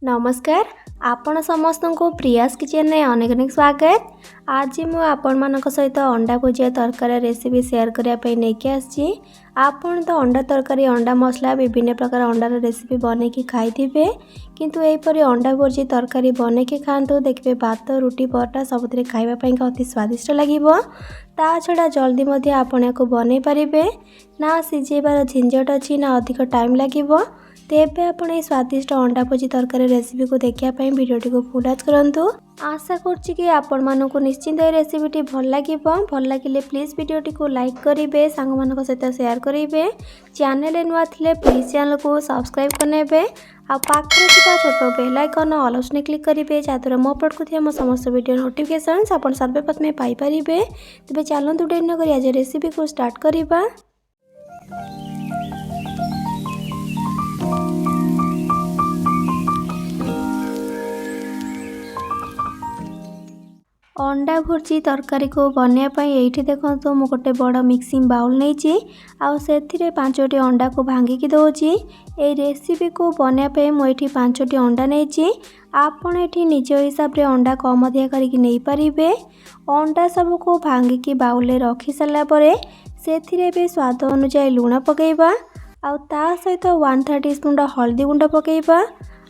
नमस्कार आपण समस्त को प्रियास किचन में अनेक अनेक स्वागत। आज मु आपण मानक सहित अंडा भुजिया तरकारी रेसिपी शेयर करने लेके आसी। आपण तो अंडा तरकारी अंडा मसला विभिन्न प्रकार अंडार रेसिपी बनैकी खाइथिबे, किंतु एपरी अंडा भुर्जी तरकारी बनैकी खातु देखिए भात रुटी परोटा सबुथिरे खाइबा पई अति स्वादिष्ट लागिबो। ता छड़ा जल्दी मध्य आपण याको बनै परिबे, ना सिझेबार झंझट अछि ना अधिक टाइम लागिबो। तेबे आपण ए स्वादिष्ट अंडा भुजी तरकारी रेसिपी को देखिया पई वीडियोटी को फुल वॉच करंतु। आशा करछि कि आपण मानको निश्चिंत ए रेसिपीटी भल लागिबो। भल लागिले प्लीज वीडियोटी को लाइक करिवे, सांग मानक सहित शेयर करिवे। चैनल नुआ थिले प्लीज चैनल को सब्सक्राइब करनेबे। आ पाखरे थिबा छोटो bell icon all option click करिवे, जाद्वारा मो अपलोड करथिया मो समस्त वीडियो नोटिफिकेशंस आपण सर्वप्रथमे पाई परिबे। तबे चलंतु डेरी न करी आज रेसिपी को स्टार्ट करिबा। अंडा भुर्जी तरकारी को बनवाई ये देखो मु गोटे बड़ मिक्सिंग बाउल नहीं आउ से 5टी अंडा को भांगिकी दौची। ये रेसिपी को बनवाई मुझे 5टी अंडा नहीं। आपण ये निज हिसाब से अंडा कम अधिक करके नहीं पारे। अंडा सब को भांगिकी बाउल रखी सारापर से स्वाद अनुसार लुण पकेबा, आउ ता सहित 1/3 टीस्पून हल्दी गुंड पकेबा,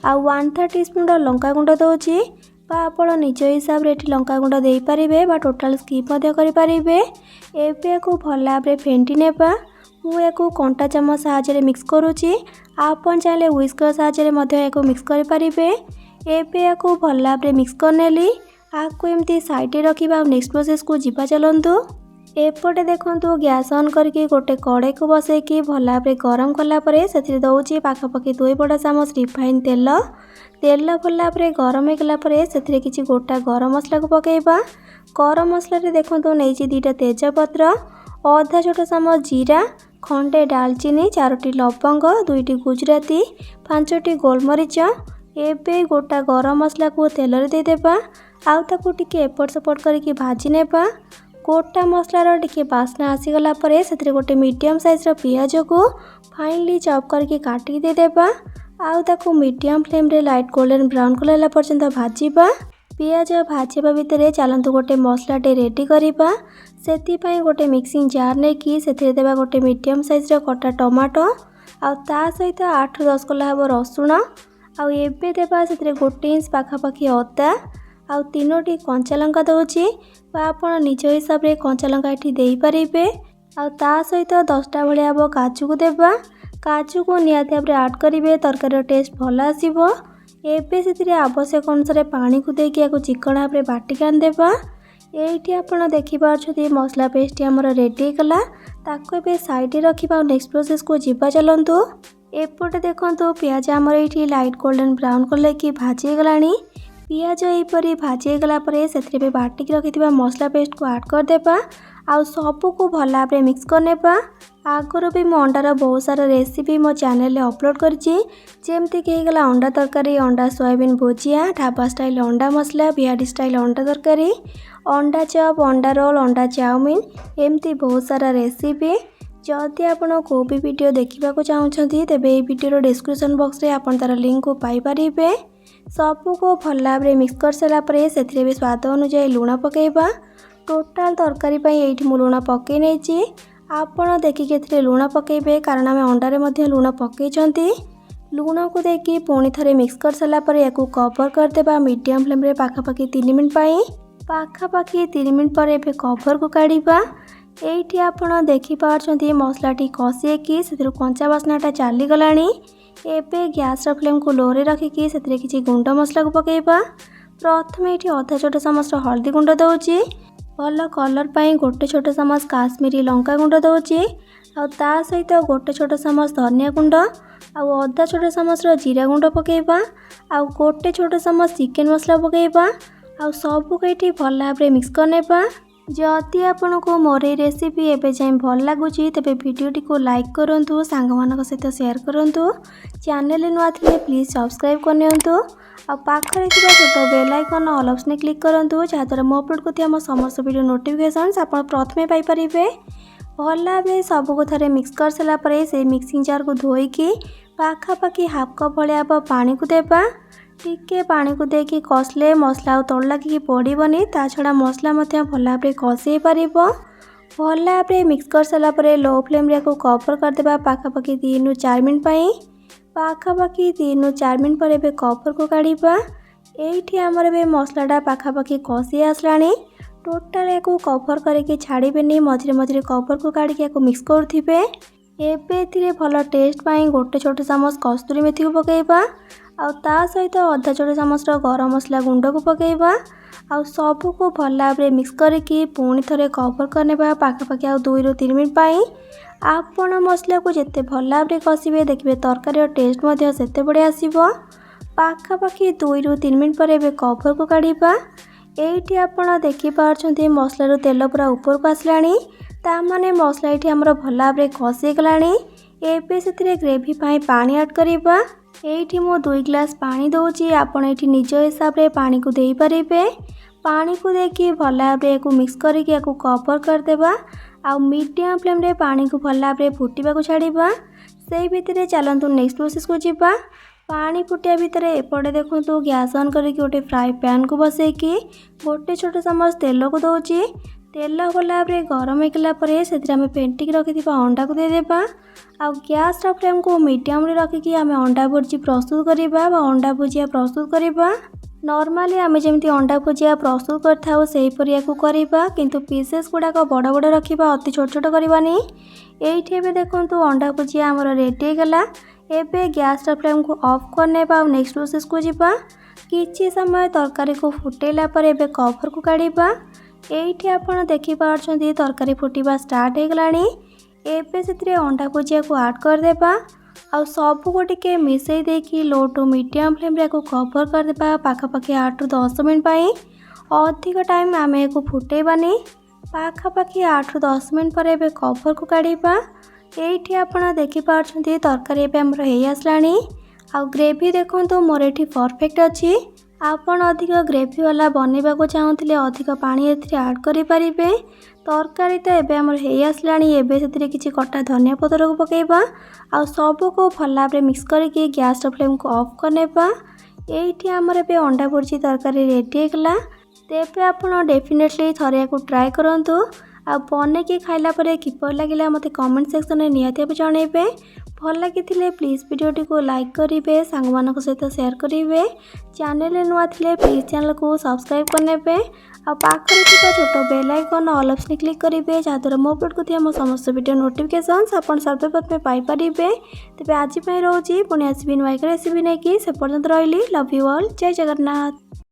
आउ 1/3 टीस्पून लंका गुंड दौची। आपण निज हिसाब से लंका गुंड दे पारे बा टोटाल स्किप करें। एवं को भल भाव फेंटी नेबा। मुझे कंटा चामच साहाय्य मिक्स करुच्ची, आपण चाहिए व्हिस्कर साहाय्य मिक्स करें। एवं को भल भाव मिक्स करनेली। आपको एमती साइड रखा। नेक्स्ट प्रोसेस को जीवा चलतु। एपटे देखो गैस ऑन करके गोटे कड़े को बसैकी भल भाव गरम कलापर से दौची पाखापाखि 2 बड़ा चामच रिफाइन तेल। तेल भल भाव गरम होगलापर से किसी गोटा गरम मसला को पकेबा। गरम मसला देखो नहीं 2टा तेजपत्र, आधा छोट चामच जीरा, खंडे डालचीनी, 4टी लवंग, 2टी गुजराती, 5टी गोलमरीच। एबे गोटा गरम मसला को तेल रे देदेबा, आउ ताकू टिके एपट सेपट करके भाजी नेबा। गोटा मसलार टिके बास्ना आसीगला पर से गोटे मीडियम साइज पियाज को फाइनली चॉप करके काटिक देदेबा। आउ ताकू मीडियम फ्लेम रे लाइट गोल्डन ब्राउन कलर पर्यंत भाजीबा। पियाज भाजीबा भितर चलतु गोटे मसलाटे रेडी करवा। से गोटे मिक्सिंग जार नहीं कि देवा गोटे मीडियम साइज कटा टमाटो, आउ ता सहित 8-10 कला हम रसुण, आउ एबे देवा से 1 इंच पाखापाखि अदा, आउ 3टी कंचा लंका दौची। आपण निज हिसाब से कंचा लंका ये दे पारे। आउ ता सहित 10टा भाया हम काजू को देवा। काजू को निहाती भाव आड करेंगे, तरकारी टेस्ट भल आसो। एबे से आवश्यक अनुसार पानी को देकी चिकन भाव बाटिक आनदेबा। ये आप देखिपे मसला पेस्ट आमर रेडी गला। ताको ए साइड रखा। नेक्स्ट प्रोसेस को जीवा चलतु। एपटे देखो पियाज आमर ये लाइट गोल्डन ब्राउन कलर की भाजी गला। पियाज यहपरी भाजी गला से बाटिक रखि मसला पेस्ट को आड करदेबा। आउ सबू को भल भाव मिक्स करनेबा। आगर भी मो अंडार बहुत सारा रेसिपी मो चैनल अपलोड करछि, जेमती कि गला अंडा तरकारी, अंडा सोयाबीन भुजिया, ढाबा स्टाइल अंडा मसला, बिहारी स्टाइल अंडा तरकारी, अंडा चॉप, अंडा रोल, अंडा चाउमीन, एमती बहुत सारा रेसिपी। जदि आपण को भी वीडियो देखा चाहते तेबे वीडियो डिस्क्रिप्शन बॉक्स रे आपण तार लिंक को पाई परिबे। सबू को भल भाव मिक्स कर सारापर से भी स्वाद अनुसार लुण पकेबा। टोटाल तरकारी ये मु लुण पकई नहीं। आपण देखिए लुण पकेबे, कारण आम अंडारे लुण पकई। लुण को देखिए पुणी थे मिक्स कर सारापर या कवर करदेबा मीडियम फ्लेम रे पाखापाखि 3 मिनट पाखापाखि 3 मिनट पर एबे कवर को काढ़ा। ये आपण देखिपे मसलाटी कषिकी से कंचा बास्नाटा चलीगला। एबे गैस फ्लेम को लो रे रखिकी से किसी गुंड मसला को पकेबा। प्रथम ये आधा छोट चामच हल्दी गुंड दौची। भल कलर पाई गोटे छोट चामच काश्मीरी लंका गुंड दौची। आउ ता सहित गोटे छोट चामच धनिया गुंड, आउ अधा छोट चामच जीरा गुंड पकेबा, आउ गोटे छोट चामच चिकेन मसला पकेबा। आउ सबको ये भल भाव मिक्स करनेबा। जदि आपण को मोर ये रेसिपी एबे जाए भल लगुच तेज वीडियोटी को लाइक करूँ, सांग मान सहित शेयर करूँ। चैनल नुआ थे प्लीज सब्सक्राइब करनियंतु। आ पाखरे छोट bell icon all option click करूँ, जहाद्वारा मो अपलोड करथिया मो समस्त वीडियो नोटिफिकेशंस आपण प्रथमे पाई परिबे। भल भाव सबको थे मिक्स कर सारापर से मिक्सिंग जार को धोईकी पाखापाखि हाफ कप भाया पानी को देबा। टिके पानी को देकी कसले मसला तल लगिकी पड़ोनी ता छड़ा मसला भल भाव कषे पार भल भाव मिक्स कर सारापर लो फ्लेम को कवर करदे पाखापाखि 3 ରୁ 4 मिनट पाखापाखि 3 ରୁ 4 मिनट पर एबे कवर को काढ़ा। एठी आमर बे मसलाटा पाखापाखि कषि आसला टोटाल या कवर करके छाड़बेनि मझे मझे कवर को काढ़ी मिक्स करुवे। एबे भल टेस्ट पाई गोटे छोट चामच कस्तूरी मेथी को पकेबा आ सहित अधा छोट चामच गरम मसला गुंड को पकेबा आ सबू को भल भाव मिक्स करके पुणी थे कवर करने पाखापाखि 2 ରୁ 3 मिनट आपण मसला को जिते भल भाव कषिबे देखिए तरकारी टेस्ट सेते बढ़िया आसीबो। पाखापाखि 2 ରୁ 3 मिनट पर एबे कवर को काढ़ा। एठी आपण देखि पारछंती मसलार तेल पूरा ऊपर को आसलानी तामाने मसला ये आमर भल भाव कषि गलानी। एबे से ग्रेवी पाई पानी ऐड करबा। एठी मो 2 ग्लास पानी दउची आपण एठी निज हिसाब रे पानी को देई परिबे। पानी को देकी भल भाव को मिक्स करके कवर करदेबा आ मीडियम फ्लेम रे पानी को भल भाव फुटिबा को छाड़ीबा। से भितर चलतु नेक्स्ट प्रोसेस को जीवा। पानी फुटिया भितर एपटे देखो गैस ऑन करके गोटे फ्राई पैन को बसैकी गोटे छोट चामच तेल को दउची। तेल भल भाव गरम होगा से फेंटिक रखि अंडा को देदेबा आ गैस फ्लेम को मीडियम रे रखिकी आम अंडा भुर्जी प्रस्तुत करवा अंडा भुजिया प्रस्तुत करवा। नॉर्मली आम जमी अंडा भुजिया प्रस्तुत करथाउ सेहीपरि करवा किंतु पीसेस गुड़ाक बड़ बड़ रखा अति छोट छोट करवानी। एठी देखो अंडा भुजिया आमर रेडी गला। एबे गैस फ्लेम को ऑफ करने नेक्स्ट प्रोसेस को जीवा। किछि समय तरकारी को फुटेला पर एबे कवर को काढ़ा। एठी आपण देखि पारछंती तरकारी फुटिबा स्टार्ट हो गलानी। एबे से अंडा भुजिया को ऐड करदेबा आ सबू को टिके मिसई देकी लो टू मीडियम फ्लेम रे को कवर करदेबा पाखापाखि 8 ରୁ 10 मिनट अधिक टाइम आम को फुटेबानी। पाखापाखि 8 ରୁ 10 मिनट पर एबे कवर को काढ़ा। एठी आपण देखि पारछंती तरकारी एबे हमर हेई आसलानी आ ग्रेवी देखंतु मोर एठी परफेक्ट अछि। आपण अधिक ग्रेवी वाला बनैबा को चाहूले अधिक पानी एथिरे ऐड करि परिबे। तरकारी तो एबे हमर हेई आसलानी। एबे सेतिरे किछि कटा धनिया पत्र को पकेबा आ सबू को भल भाव मिक्स करके गैस फ्लेम को ऑफ करनेबा। एठी हमर एबे अंडा भुर्जी तरकारी रेडी गला। तेबे आपण डेफिनेटली थरे को ट्राई करंतु आ बने के खाइला परे किपर लागिला मते कमेंट सेक्शन में निहाती जणैबे। भल लगी प्लीज वीडियोटी को लाइक करेंगे सांग मान सहित शेयर करेंगे। चैनल नुआ थे प्लीज चैनल को सब्सक्राइब करने आ पाखरे छोट bell icon all option click करेंगे जहाँद्वारा मो अपलोड करथिबा मो समस्त वीडियो नोटिफिकेशंस आपन सर्वप्रथमे पाई परिबे। तेबे आज पई रहउची पुणी आसीबी नुआ रेसिपी नेकी से पर्यंत रहिली। Love you all. जय जगन्नाथ।